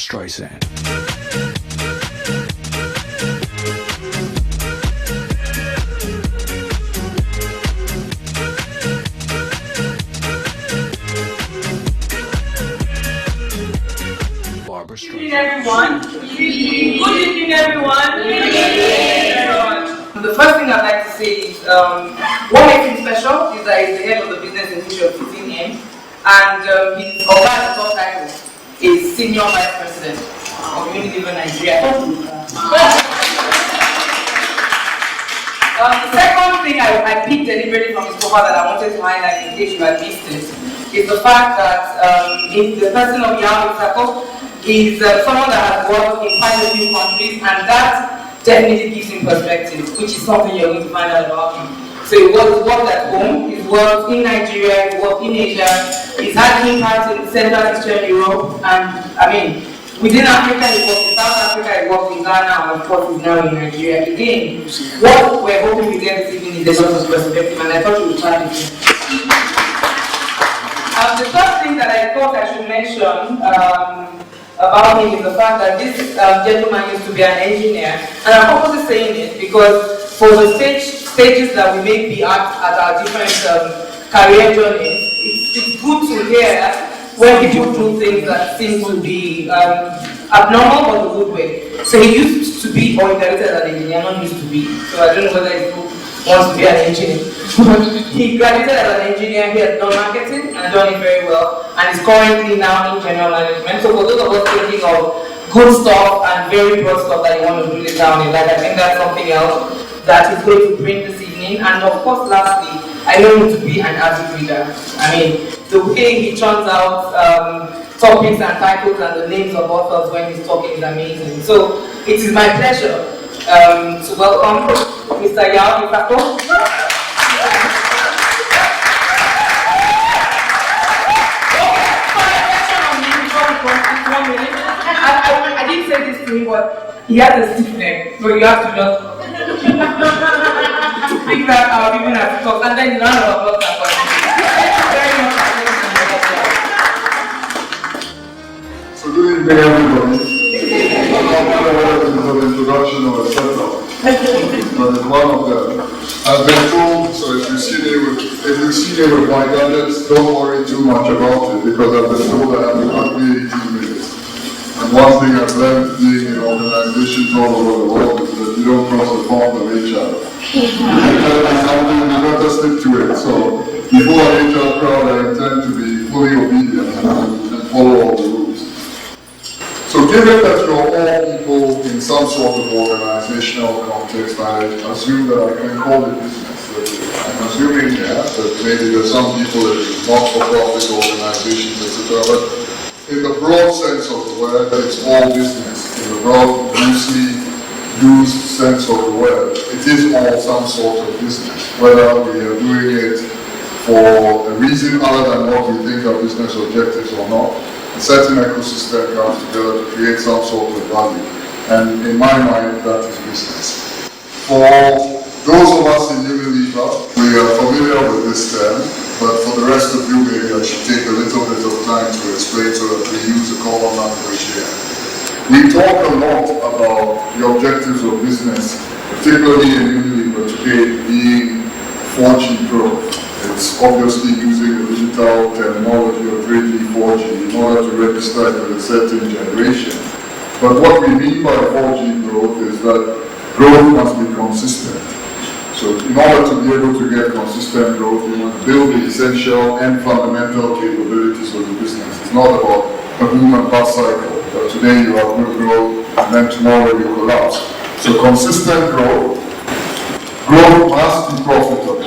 Streisand. Good evening, everyone. Good evening, everyone. The first thing I'd like to say is what makes him special is that he's the head of the business in which you're sitting in, and his top title is Senior Vice President of Unilever Nigeria. The second thing I picked deliberately from his profile that I wanted to highlight in case you had missed it is the fact that he's the person of Hrbp. He's someone that has worked in quite a few countries, and that definitely gives him perspective, which is something you're going to find out about him. So he's worked at home, he's worked in Nigeria, he's worked in Asia, he's had impact in Central Eastern Europe, and I mean, within Africa he worked in South Africa, he worked in Ghana, and of course he's now in Nigeria. Again, what we're hoping we get this evening is a lot of perspective, and I thought we would try this. The third thing that I thought I should mention about him is the fact that this gentleman used to be an engineer, and I'm purposely saying it because for the stages that we may be at our different career journeys, it's good to hear when people do things that seem to be abnormal but the good way. So he used to be, or he graduated as an engineer, not used to be, so I don't know whether he wants to be an engineer. But he graduated as an engineer, he has done marketing and done it very well, and is currently now in general management. So for those of us thinking of good stuff and very broad stuff that you want to do this down in life, I think that's something else that is going to bring this evening. And of course, lastly, I know him to be an avid reader. I mean, the way he churns out topics and titles and the names of authors when he's talking is amazing. So it is my pleasure to welcome Mr. Hrbp. I didn't say this to him, but he has a stiff neck, so you have to just pick that out even as he talks, and then round of applause for him. Very much. So good evening, everybody. I'm not sure whether this is an introduction or a setup, but it's one of them. I've been told, so if you see me with my gadgets, don't worry too much about it, because I've been told I have exactly 18 minutes. And one thing I've learned being in organizations all over the world is that you don't cross the bound of HR. If you tell me something, you better stick to it. So before an HR crowd, I intend to be fully obedient and follow all the rules. So given that you're all people in some sort of organizational context, I assume that I can call it business. I'm assuming, that maybe there's some people that are not-for-profit organizations, etc. But in the broad sense of the word, it's all business. In the broad, loosely used sense of the word, it is all some sort of business. Whether we are doing it for a reason other than what we think are business objectives or not, a certain ecosystem comes together to create some sort of value. And in my mind, that is business. For those of us in Unilever, we are familiar with this term, but for the rest of you, maybe I should take a little bit of time to explain so that we use a common language here. We talk a lot about the objectives of business, particularly in Unilever today, being 4G growth. It's obviously using the digital terminology of 3G, 4G in order to register it with a certain generation. But what we mean by 4G growth is that growth must be consistent. So in order to be able to get consistent growth, you must build the essential and fundamental capabilities of the business. It's not about a boom and bust cycle, that today you have good growth and then tomorrow you collapse. So consistent growth must be profitable.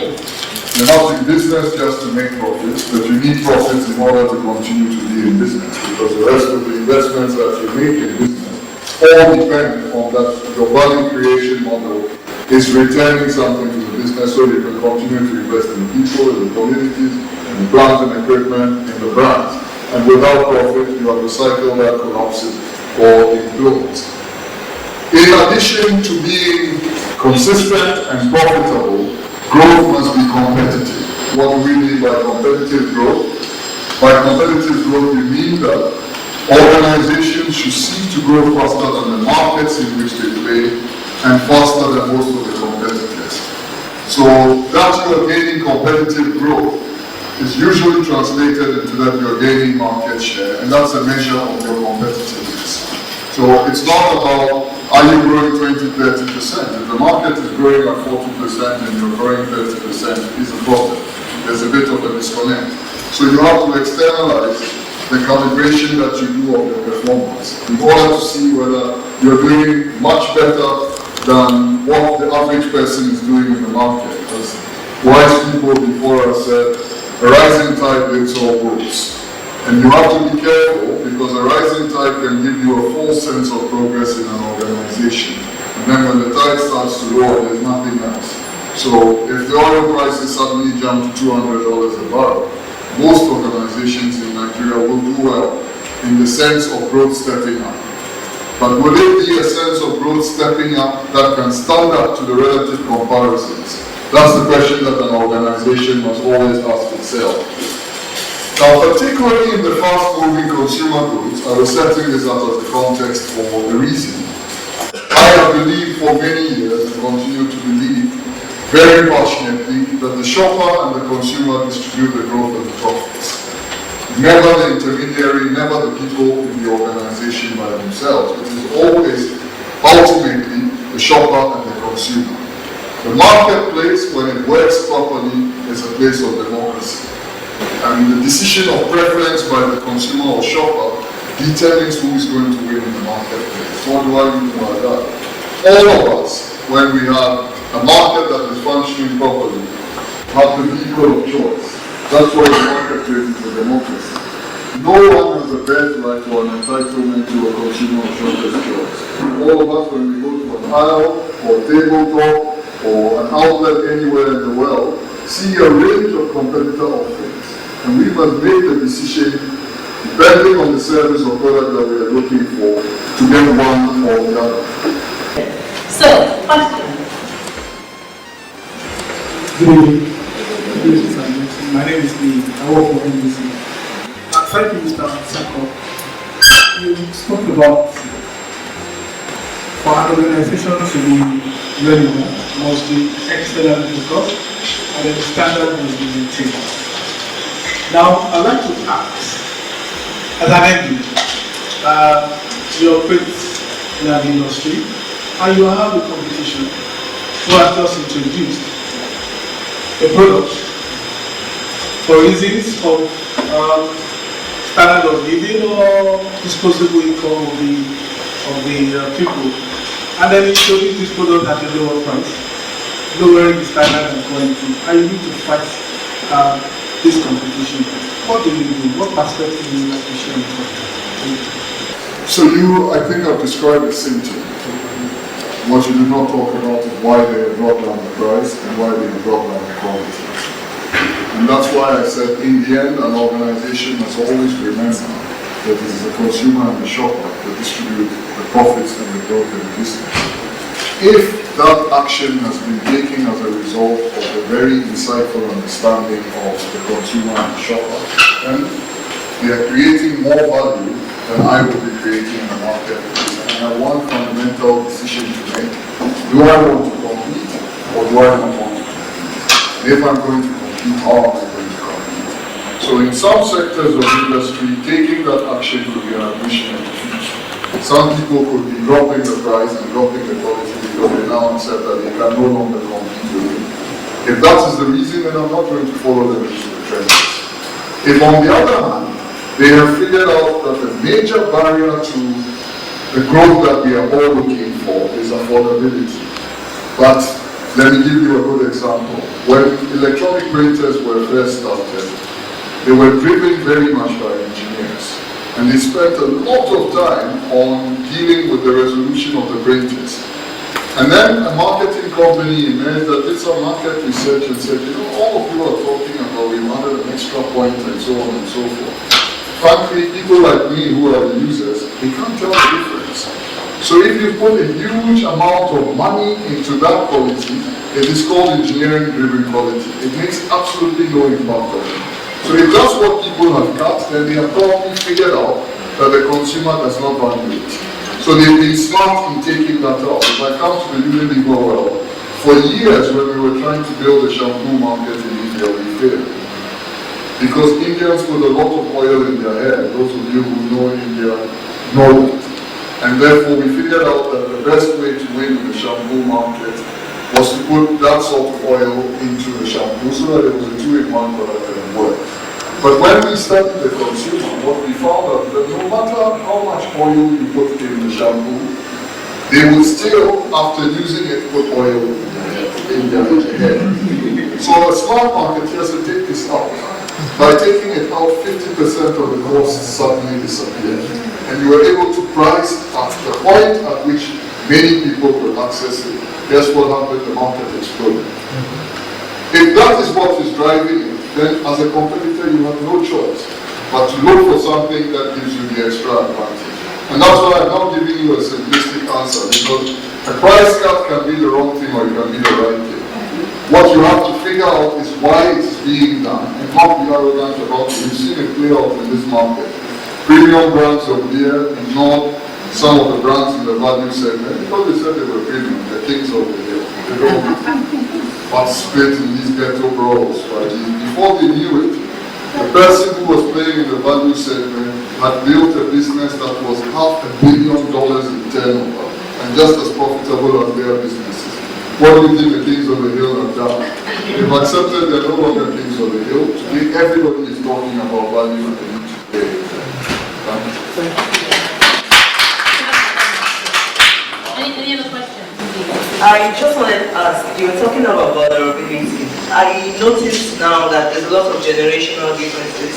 You're not in business just to make profits, but you need profits in order to continue to be in business, because the rest of the investments that you make in business all depend on that your value creation model is returning something to the business so you can continue to invest in people, in the communities, in the plant and equipment, in the brands. And without profit, you have a cycle that collapses or implodes. In addition to being consistent and profitable, growth must be competitive. What do we mean by competitive growth? By competitive growth, we mean that Organizations should seek to grow faster than the markets in which they play and faster than most of the competitors. So that you are gaining competitive growth is usually translated into that you are gaining market share, and that's a measure of your competitiveness. So it's not about are you growing 20-30%. If the market is growing at 40% and you're growing 30%, is a problem. There's a bit of a disconnect. So you have to externalize the calibration that you do of your performance in order to see whether you're doing much better than what the average person is doing in the market. As wise people before us said, a rising tide lifts all boats. And you have to be careful because a rising tide can give you a false sense of progress in an organization. And then when the tide starts to roll, there's nothing else. So if the oil prices suddenly jump to $200 a barrel, most organizations in Nigeria will do well in the sense of growth stepping up. But will it be a sense of growth stepping up that can stand up to the relative comparisons? That's the question that an organization must always ask itself. Now, particularly in the fast-moving consumer goods, I was setting this up as the context for a reason. I have believed for many years and continue to believe very passionately that the shopper and the consumer distribute the growth of the profits. Never the intermediary, never the people in the organization by themselves. It is always, ultimately, the shopper and the consumer. The marketplace, when it works properly, is a place of democracy. And the decision of preference by the consumer or shopper determines who is going to win in the marketplace. What do I mean by that? All of us, when we have a market that is functioning properly, have the vehicle of choice. That's why the marketplace is a democracy. No one has a birthright or an entitlement to a consumer or shopper's choice. All of us, when we go to an aisle or tabletop or an outlet anywhere in the world, see a range of competitor offerings. And we must make the decision, depending on the service or product that we are looking for, to get one or the other. So, question. Good evening. My name is Lee. I work for NBC. Thank you, Mr. Sako. You spoke about for an organization to be relevant, must be externally focused, and then the standard must be maintained. Now, I'd like to ask, as an MD, you operate in an industry, and you have a competition who has just introduced a product for reasons of standard of living or disposable income of the people, and then introduce this product at a lower price, lowering the standard and quality, and you need to fight this competition. What do you do? What perspective do you like to share with us? So I think I've described the symptom. What you did not talk about is why they have brought down the price and why they have brought down the quality. And that's why I said in the end, an organization must always remember that it is the consumer and the shopper that distribute the profits and the growth in the business. If that action has been taken as a result of a very insightful understanding of the consumer and the shopper, then they are creating more value than I would be creating in the market. And I have one fundamental decision to make. Do I want to compete or do I not want to compete? If I'm going to compete, how am I going to compete? So in some sectors of industry, taking that action could be an admission of defeat. Some people could be dropping the price and dropping the quality because they now accept that they can no longer compete with it. If that is the reason, then I'm not going to follow them into the trenches. If on the other hand, they have figured out that the major barrier to the growth that we are all looking for is affordability. But let me give you a good example. When electronic printers were first started, they were driven very much by engineers. And they spent a lot of time on dealing with the resolution of the printers. And then a marketing company emerged that did some market research and said, you know, all of you are talking about we've added an extra point and so on and so forth. Frankly, people like me who are the users, they can't tell the difference. So if you put a huge amount of money into that quality, it is called engineering-driven quality. It makes absolutely no impact on it. So if that's what people have got, then they have probably figured out that the consumer does not value it. So they've been smart in taking that out. If I come to the Unilever world, for years when we were trying to build a shampoo market in India, we failed. Because Indians put a lot of oil in their hair. Those of you who know India know that. And therefore we figured out that the best way to win in the shampoo market was to put that sort of oil into the shampoo so that it was a two-in-one product and it worked. But when we studied the consumer, what we found out that no matter how much oil you put in the shampoo, they would still, after using it, put oil in their hair. So a smart marketeer should take this out. By taking it out, 50% of the cost suddenly disappeared. And you were able to price at the point at which many people could access it. Guess what happened? The market exploded. If that is what is driving it, then as a competitor you have no choice but to look for something that gives you the extra advantage. And that's why I'm not giving you a simplistic answer, because a price cut can be the wrong thing or it can be the right thing. What you have to figure out is why it's being done and not be arrogant about it. You've seen it play out in this market. Premium brands of beer ignored some of the brands in the value segment because they said they were premium, the kings of the hill. They don't participate in these ghetto brawls. Right? Before they knew it, the person who was playing in the value segment had built a business that was $500 million in turnover and just as profitable as their businesses. What do you think the kings of the hill have done? They've accepted they're no longer kings of the hill. Today everybody is talking about value and they need to pay. Any other questions? I just wanted to ask, you were talking about vulnerability. I noticed now that there's a lot of generational differences.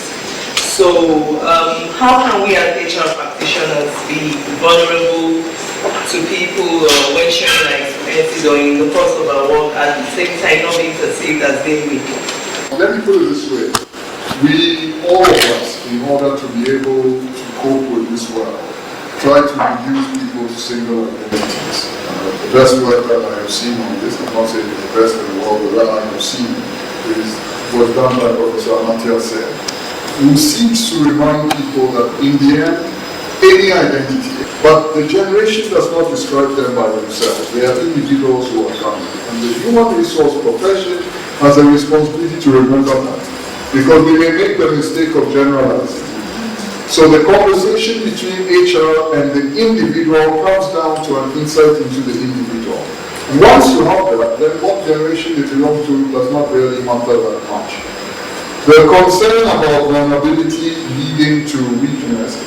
So how can we as HR practitioners be vulnerable to people when sharing our experiences or in the course of our work at the same time not being perceived as being weak? Let me put it this way. We, all of us, in order to be able to cope with this world, try to reduce people's single identities. The best work that I have seen on this, I'm not saying it's the best in the world, but that I have seen was done by Professor Amartya Sen, who seeks to remind people that in the end, any identity, but the generation does not describe them by themselves. They are individuals who are coming. And the human resource profession has a responsibility to remember that, because we may make the mistake of generalizing. So the conversation between HR and the individual comes down to an insight into the individual. And once you have that, then what generation they belong to does not really matter that much. The concern about vulnerability leading to weakness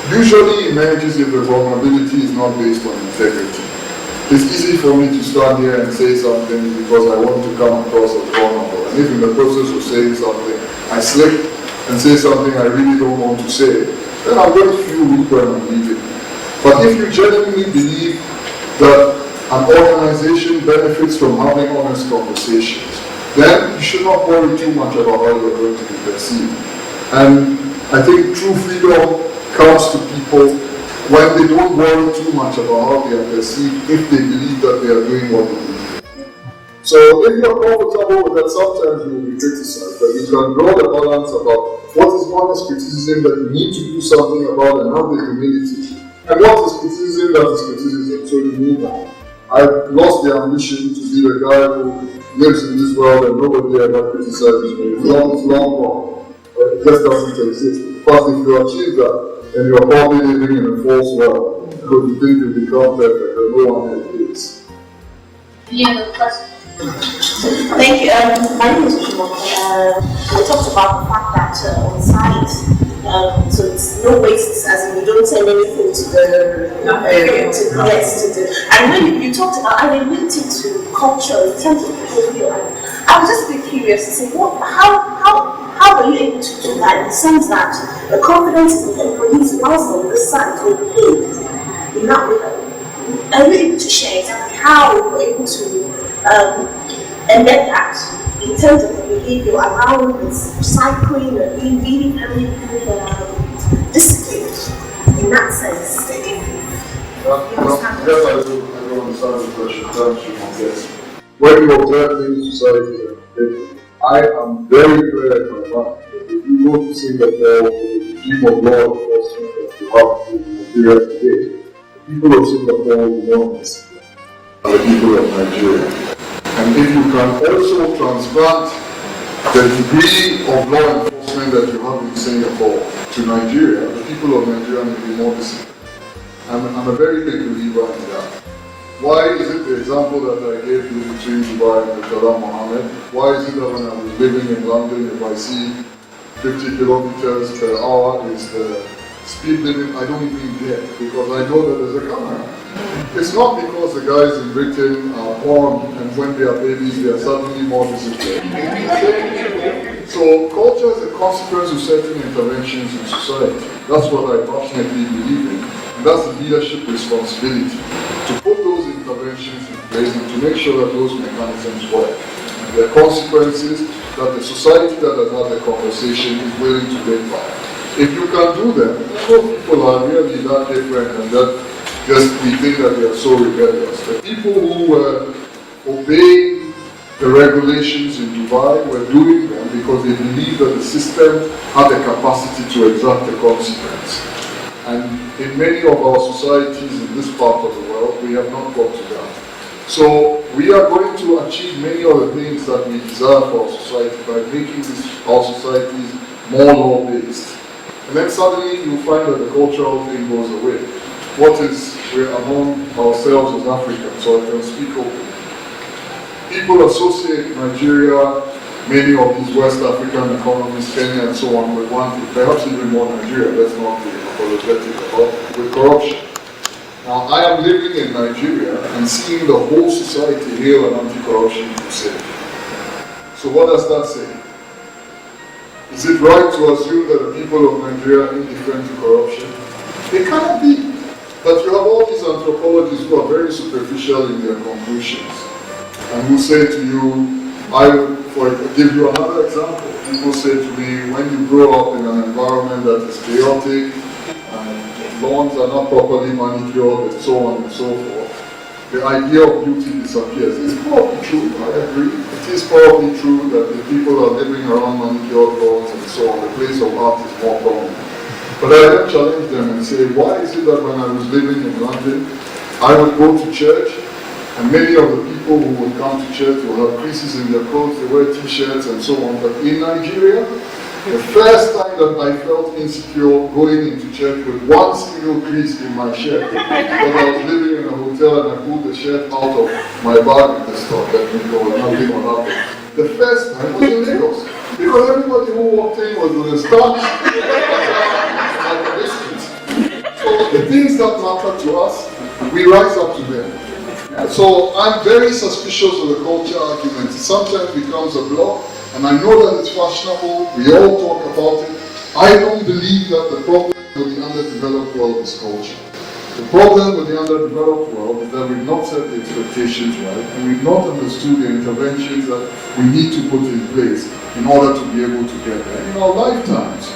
usually emerges if the vulnerability is not based on integrity. It's easy for me to stand here and say something because I want to come across as vulnerable. And if in the process of saying something, I slip and say something I really don't want to say, then I'm going to feel weak when I'm leaving. But if you genuinely believe that an organization benefits from having honest conversations, then you should not worry too much about how you're going to be perceived. And I think true freedom comes to people when they don't worry too much about how they are perceived if they believe that they are doing what they believe. So if you're comfortable with that, sometimes you will be criticized, but you can draw the balance about what is honest criticism that you need to do something about and have the humility, and what is criticism that is criticism, so you move on. I've lost the ambition to be the guy who lives in this world and nobody ever criticizes me. It's long gone. It just doesn't exist. But if you achieve that, then you're probably living in a false world, because you think you become perfect and no one else is. Any other questions? Thank you. My name is Jumo. We talked about the fact that on site, so it's no waste, as in we don't send anything to the and when you talked about and linked it to culture in terms of behavior, I was just a bit curious to say, how were you able to do that in the sense that the confidence in the employees whilst on this side will be in that way? Are you able to share exactly how you were able to embed that in terms of the behavior around this cycling and being really very disciplined in that sense? Yes, I do understand the question. Thank you. Yes. When you observe things society, I am very clear in my mind that if you go to Singapore, the regime of law enforcement, have in Nigeria today, the people of Singapore will not miss it, and the people of Nigeria. And if you can also transplant the degree of law enforcement that you have in Singapore to Nigeria, the people of Nigeria may be more disciplined. I'm a very big believer in that. Why is it the example that I gave you between Dubai and Murtala Mohammed? Why is it that when I was living in London, if I see 50 kilometers per hour is the speed limit, I don't even get, because I know that there's a camera. It's not because the guys in Britain are born and when they are babies they are suddenly more disciplined. So culture is a consequence of certain interventions in society. That's what I passionately believe in. And that's the leadership responsibility, to put those interventions in place and to make sure that those mechanisms work. And there are consequences that the society that has had the conversation is willing to live by. If you can do that, no people are really that different and that just we think that they are so rebellious. The people who were obeying the regulations in Dubai were doing them because they believed that the system had the capacity to exact the consequence. And in many of our societies in this part of the world, we have not got to that. So we are going to achieve many of the things that we desire for our society by making our societies more law-based. And then suddenly you find that the cultural thing goes away. We're among ourselves as Africans, so I can speak openly. People associate Nigeria, many of these West African economies, Kenya and so on, with one thing, perhaps even more Nigeria, let's not be apologetic about, with corruption. Now, I am living in Nigeria and seeing the whole society hail an anti-corruption crusade. So what does that say? Is it right to assume that the people of Nigeria are indifferent to corruption? They cannot be. But you have all these anthropologists who are very superficial in their conclusions and who say to you, give you another example. People say to me, when you grow up in an environment that is chaotic, and lawns are not properly manicured, and so on and so forth, the idea of beauty disappears. It's probably true, I agree. It is probably true that the people are living around manicured lawns and so on, the place of art is more prominent. But I then challenge them and say, why is it that when I was living in London, I would go to church, and many of the people who would come to church will have creases in their clothes, they wear t-shirts and so on. But in Nigeria, the first time that I felt insecure going into church with one single crease in my shirt, because I was living in a hotel and I pulled the shirt out of my bag in the store, that there was nothing on that. The first time was in Lagos, because everybody who walked in was with a starch. So the things that matter to us, we rise up to them. So I'm very suspicious of the culture argument. It sometimes becomes a block, and I know that it's fashionable, we all talk about it. I don't believe that the problem with the underdeveloped world is culture. The problem with the underdeveloped world is that we've not set the expectations right, and we've not understood the interventions that we need to put in place in order to be able to get there in our lifetimes.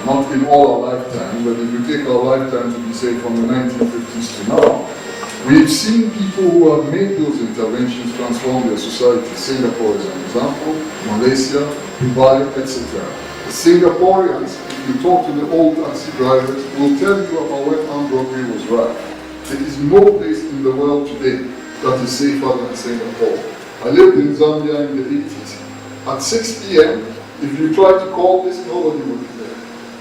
Not in all our lifetimes, but if you take our lifetime to be, say, from the 1950s to now, we've seen people who have made those interventions transform their society. Singapore is an example, Malaysia, Dubai, etc. The Singaporeans, if you talk to the old taxi drivers, will tell you about when armed robbery was right. There is no place in the world today that is safer than Singapore. I lived in Zambia in the 80s. At 6 p.m., if you try to call this, nobody would be there.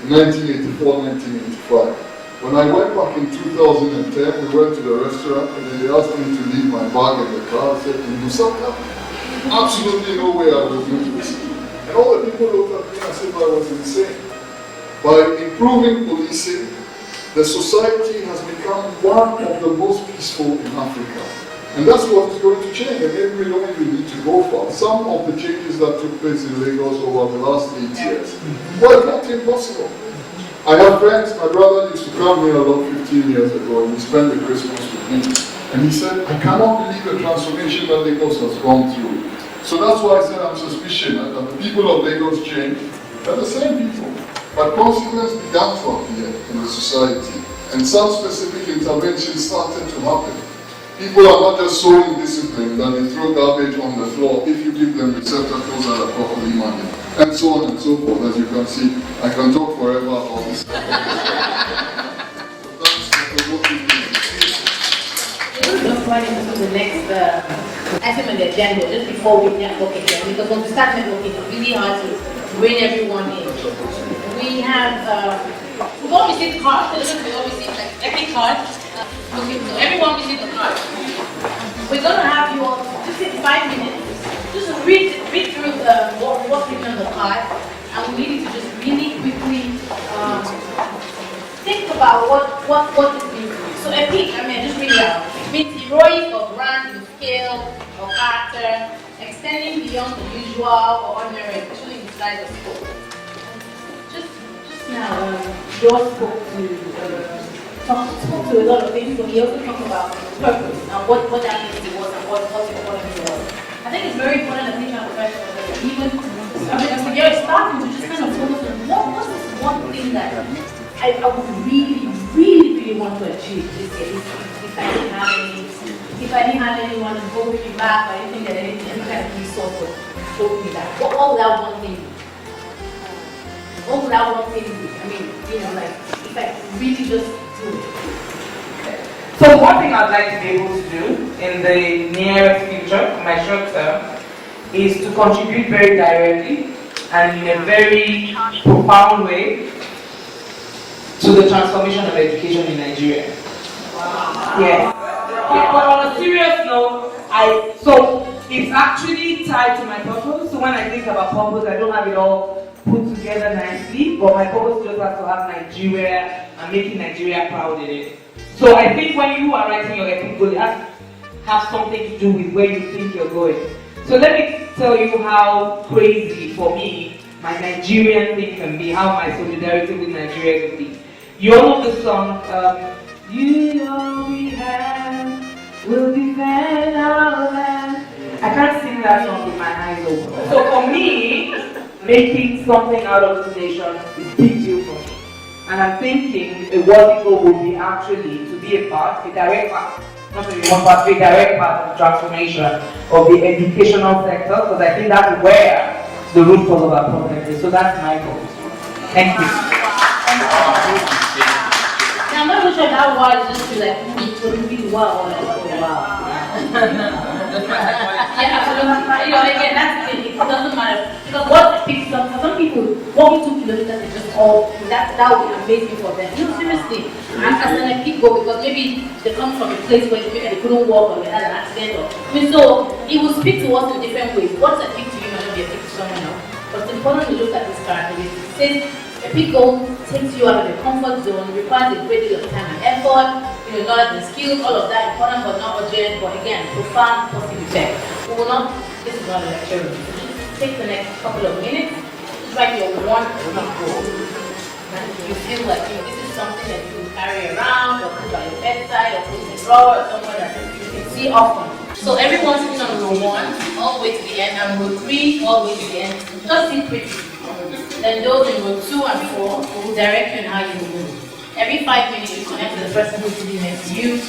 1984, 1985. When I went back in 2010, we went to the restaurant and then they asked me to leave my bag in the car. I said, "Can you do something?" Absolutely no way I was doing this. And all the people looked at me as if I was insane. By improving policing, the society has become one of the most peaceful in Africa. And that's what is going to change, and maybe we don't even need to go far. Some of the changes that took place in Lagos over the last 8 years were not impossible. I have friends, my brother used to come here about 15 years ago, and he spent the Christmas with me. And he said, I cannot believe the transformation that Lagos has gone through. So that's why I said I'm suspicious that the people of Lagos change. They're the same people. But consequences began to appear in the society, and some specific interventions started to happen. People are not just so indisciplined that they throw garbage on the floor if you give them receptacles that are properly managed, and so on and so forth. As you can see, I can talk forever about this. promoting things. We're just running into the next item on the agenda just before we network again, because when we start networking, it's really hard to bring everyone in. We have, we've all received cards. We all received like every card. Okay, so everyone received a card. We're going to have you all just take 5 minutes, just read through what's written on the card, and we need you to just really quickly think about what this means to you. So a peak, I mean, just read it out. It means heroic or grand in scale or character, extending beyond the usual or ordinary, especially in size or scope. Just now, George spoke to a lot of things, but he also talked about purpose and what that means to us and what's important to us. I think it's very important that HR professionals, even, as we are starting to just kind of focus on what's this one thing that I would really want to achieve this year. If I didn't have anyone holding me back or anything that any kind of resource would hold me back. What would that one thing be? What would that one thing be? I mean, like, if I really just do it. So one thing I'd like to be able to do in the nearest future, my short term, is to contribute very directly and in a very profound way to the transformation of education in Nigeria. Wow. Yes. Yeah, but on a serious note, so it's actually tied to my purpose. So when I think about purpose, I don't have it all put together nicely, but my purpose just has to have Nigeria and making Nigeria proud in it. So I think when you are writing your epic goal, it has to have something to do with where you think you're going. So let me tell you how crazy for me my Nigerian thing can be, how my solidarity with Nigeria can be. You all know the song, You All We Have Will Defend Our Land. I can't sing that song with my eyes open. So for me, making something out of this nation is a big deal for me. And I'm thinking a worthy goal would be actually to be a direct part, not only one part, a direct part of the transformation of the educational sector, because I think that's where the root cause of our problem is. So that's my goal. Thank you. Now, I'm not even sure that word is just to like really wow or like oh wow. Yeah, absolutely. Again, that's the thing. It doesn't matter because what picks up for some people, walking 2 kilometers is just all that would be amazing for them. Seriously, as an peak go because maybe they come from a place where maybe they couldn't walk or they had an accident or so it will speak to us in different ways. What's a peak to you might not be a peak to someone else. But it's important to look at this characteristics. It says a peak goal takes you out of your comfort zone, requires a great deal of time and effort, knowledge and skills, all of that important but not urgent, but again, profound positive effect. We will not, this is not a lecture room. Take the next couple of minutes, just write your one peak goal. And you feel like this is something that you can carry around or put by your bedside or put in a drawer or somewhere that you can see often. So everyone's sitting on row 1 all the way to the end and row 3 all the way to the end. Just sit quickly. Then those in row 2 and 4 will direct you on how you move. Every 5 minutes you connect to the person who's sitting next to you,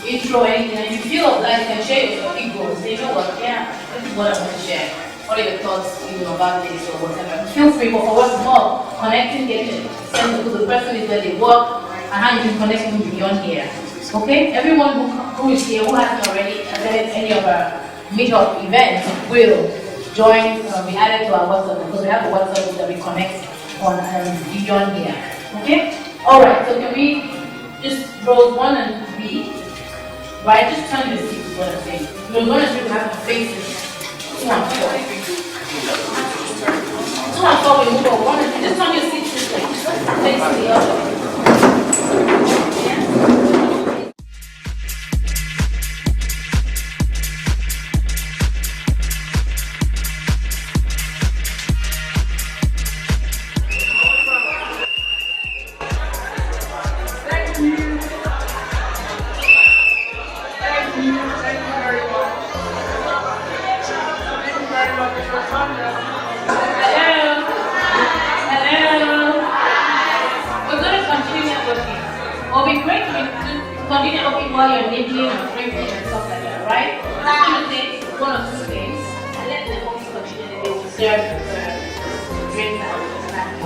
intro anything, and if you feel obliged, you can share your big goals. Say, you know what, yeah, this is what I want to share. What are your thoughts about this or whatever? Feel free, but for what's more, connecting, getting a sense of who the person is, where they work, and how you can connect with them beyond here. Okay? Everyone who is here, who hasn't already attended any of our meetup events, will join, be added to our WhatsApp, because we have a WhatsApp group that we connect on beyond here. Okay? Alright, so can we just rows 1 and 3, right? Just turn your seat is what I'm saying. Rows 1 and 3 will have to face 2 and 4. 2 and 4 will move on 1 and 3. Just turn your seat this way. Face the other. Continue talking while you're nibbling or drinking and stuff like that, right? I'm going to say 1 or 2 things and let them always continue and they will serve drinks and snacks.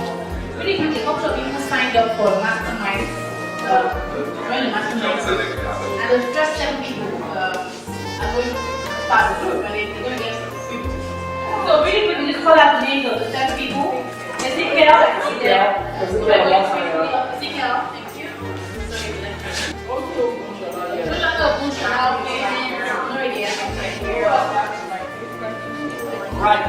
Really quickly, a couple of people signed up for mastermind Join the mastermind. And the first 7 people are going to pass through, and they're going to get people. So really quickly, just call out the names of the 7 people. Ezekiel, I see there. Ezekiel, thank you. Right.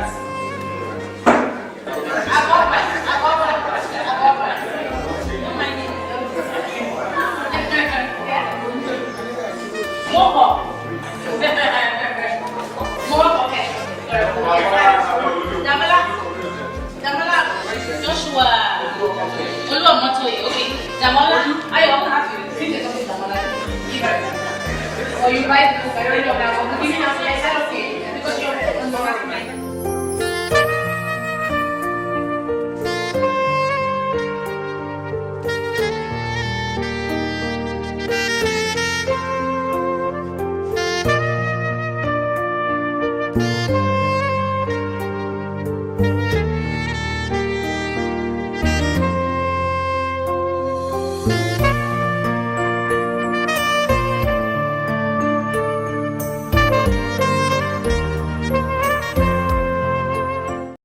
Joshua, okay. Damola, I also have to see the Damola. Or you write the book, I don't know now. I'm giving us yes, that's okay. Because you're on the right. Thank you.